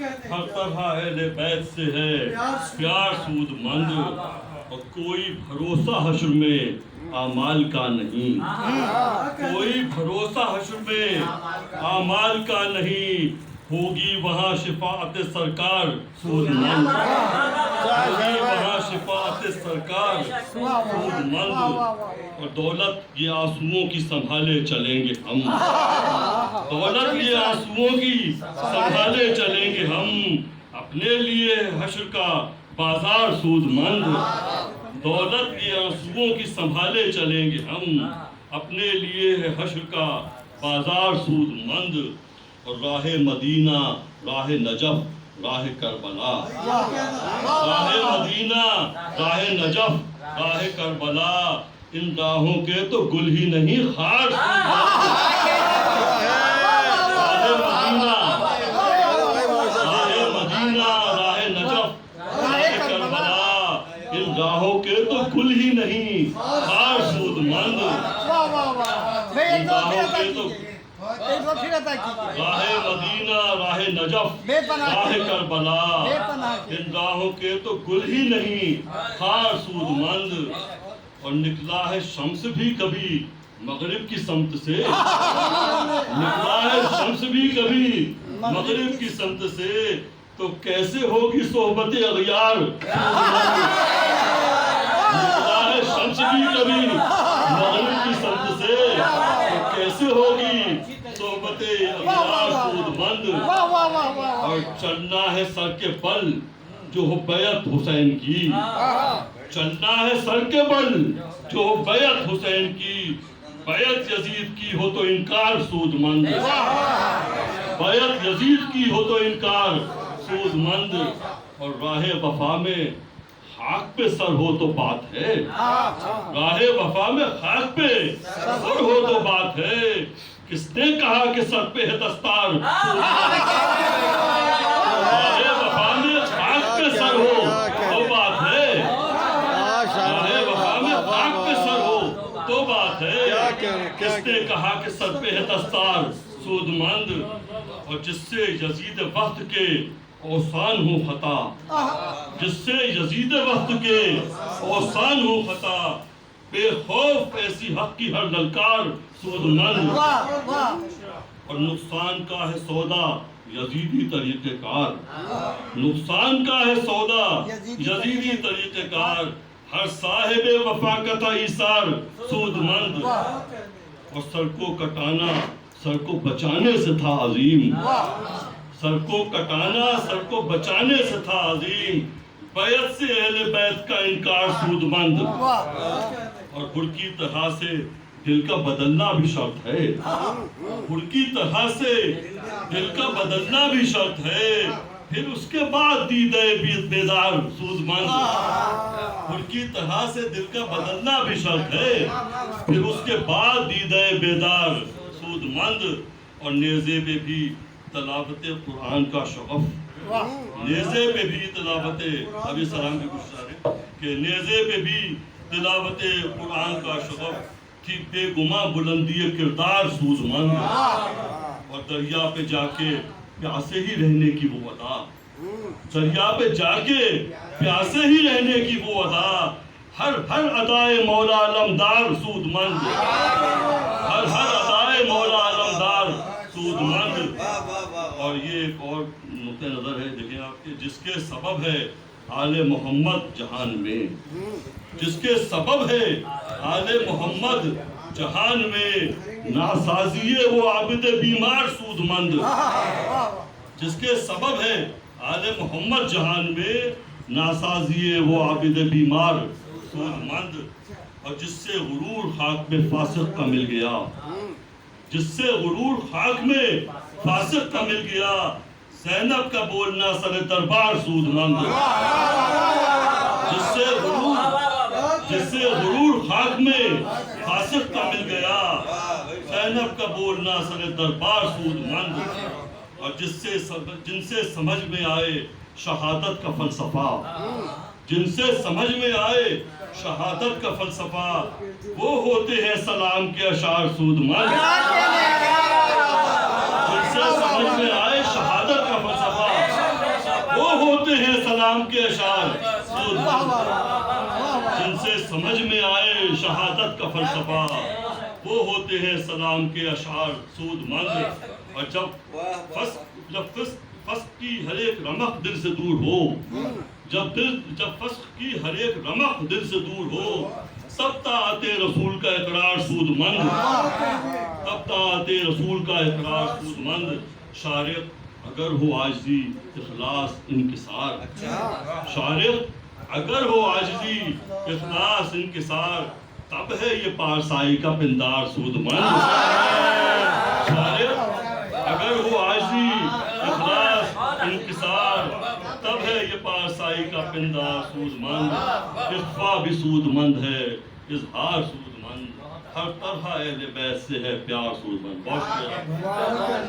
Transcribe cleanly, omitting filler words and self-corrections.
ہر طرح اہل بیت سے ہے پیار سود مند، اور کوئی بھروسہ حشر میں اعمال کا نہیں، کوئی بھروسہ حشر میں اعمال کا نہیں، ہوگی وہاں شفاعت سرکار سود مند، ہوگی وہاں شفاعت سرکار سود مند، اور دولت یہ آنسوؤں کی سنبھالے چلیں گے ہم، دولت یہ آنسوؤں کی سنبھالے چلیں گے ہم، اپنے لیے حشر کا بازار سود مند، دولت یہ آنسوؤں کی سنبھالے چلیں گے ہم، اپنے لیے ہے حشر کا بازار سود مند، اور راہ مدینہ راہ نجف راہ کربلا، راہ مدینہ راہ نجف راہ کربلا، ان راہوں کے تو گل ہی نہیں خار سود مند، راہ مدینہ راہ نجف راہ کربلا، ان راہوں کے تو گل ہی نہیں خار سود مند، ان راہوں کے تو راہ مدینہ راہ نجف راہ کربلا، ان راہوں کے تو گل ہی نہیں خار سود مند، اور نکلا ہے شمس بھی کبھی مغرب کی سمت سے، نکلا ہے شمس بھی کبھی مغرب کی سمت سے، تو کیسے ہوگی صحبت اغیار، نکلا ہے شمس بھی کبھی مغرب کی سمت سے، تو کیسے ہوگی صحبت اغیار سود مند، اور چلنا ہے سر کے بل جو ہو بیعت حسین کی، چلنا ہے سر کے بل جو ہو بیعت حسین کی، بیعت یزید کی ہو تو انکار سود مند، بیعت یزید کی ہو تو انکار سود مند، اور راہ وفا میں خاک پہ سر ہو تو بات ہے، راہ وفا میں خاک پہ سر ہو تو بات ہے، کس نے کہا کہ سر پہ ہے دستار، راہ وفا میں خاک پہ سر ہو تو بات ہے، راہ وفا میں خاک پہ سر ہو تو بات ہے، کس نے کہا کہ سر پہ ہے دستار سود مند، اور جس سے یزید وقت کے اوسان ہو خطا، جس سے یزید وقت کے اوسان ہو خطا، بے خوف ایسی حق کی ہر للکار سود مند، اور نقصان کا ہے سودا یزیدی طریقہ کار، نقصان کا ہے سودا یزیدی طریقہ کار، ہر صاحب وفا کا تھا ایثار سود مند، اور سر کو کٹانا سر کو بچانے سے تھا عظیم، سر کو کٹانا سر کو بچانے سے تھا عظیم، بیعت سے اہل بیت کا انکار سود مند، اور گڑ کی طرح سے دل کا بدلنا بھی شرط ہے، گڑ کی طرح سے دل کا بدلنا بھی شرط ہے، پھر اس کے بعد دیدہ بیدار سود مند، گڑ کی طرح سے دل کا بدلنا بھی شرط ہے، پھر اس کے بعد دیدہ بیدار سود مند، اور نیزے پہ بھی تلاوت قرآن کا شغف، نیزے پہ بھی تلاوت، ابھی سلام کے کچھ اشارے کہ نیزے پہ بھی تلاوت قرآن کا شغف، تھی بے گماں بلندی کردار سود مند، اور دریا پہ جا کے پیاسے ہی رہنے کی وہ ادا، دریا پہ جا کے پیاسے ہی رہنے کی وہ ادا، ہر ادائے مولا علمدار سود مند، ہر ادائے مولا علمدار سود مند، اور یہ ایک اور نقطہ نظر ہے، دیکھیں آپ کے، جس کے سبب ہے آل محمد جہان میں، جس کے سبب ہے آل محمد جہان میں، ناسازیے وہ عابد بیمار سود مند، جس کے سبب ہے آل محمد جہان میں، ناسازیے وہ عابد بیمار سود مند، اور جس سے غرور خاک میں فاسق کا مل گیا، جس سے غرور خاک میں فاسق کا مل گیا، زینب کا بولنا سر دربار سود مند، جس سے غرور خاک میں فاسق کا مل گیا، زینب کا بولنا سر دربار سود مند، اور جن سے سمجھ میں آئے شہادت کا فلسفہ، جن سے سمجھ میں آئے شہادت کا فلسفہ، وہ ہوتے ہیں سلام کے اشعار سود مند، جن سے سمجھ میں آئے شہادت کا فلسفہ، سلام کے اشعار سودمند، جن سے سمجھ میں آئے شہادت کا فلسفہ، وہ ہوتے ہیں سلام کے اشعار سودمند۔ اور جب فسق کی ہر ایک رمق دل سے دور ہو، جب فسق کی ہر ایک رمق دل سے دور ہو، تب طاعت رسول کا اقرار سودمند، تب طاعت رسول کا اقرار سودمند۔ شارق اگر ہو عاجزی اخلاص انکسار، شارق اگر ہو عاجزی اخلاص انکسار، تب ہے یہ پارسائی کا پندار سودمند۔ شارق اگر ہو عاجزی اخلاص انکسار، تب ہے یہ پارسائی کا پندار سودمند۔ اخفا بھی سودمند ہے، اظہار سودمند، ہر طرح اہل بیت سے ہے پیار سودمند۔ بہت شکریہ۔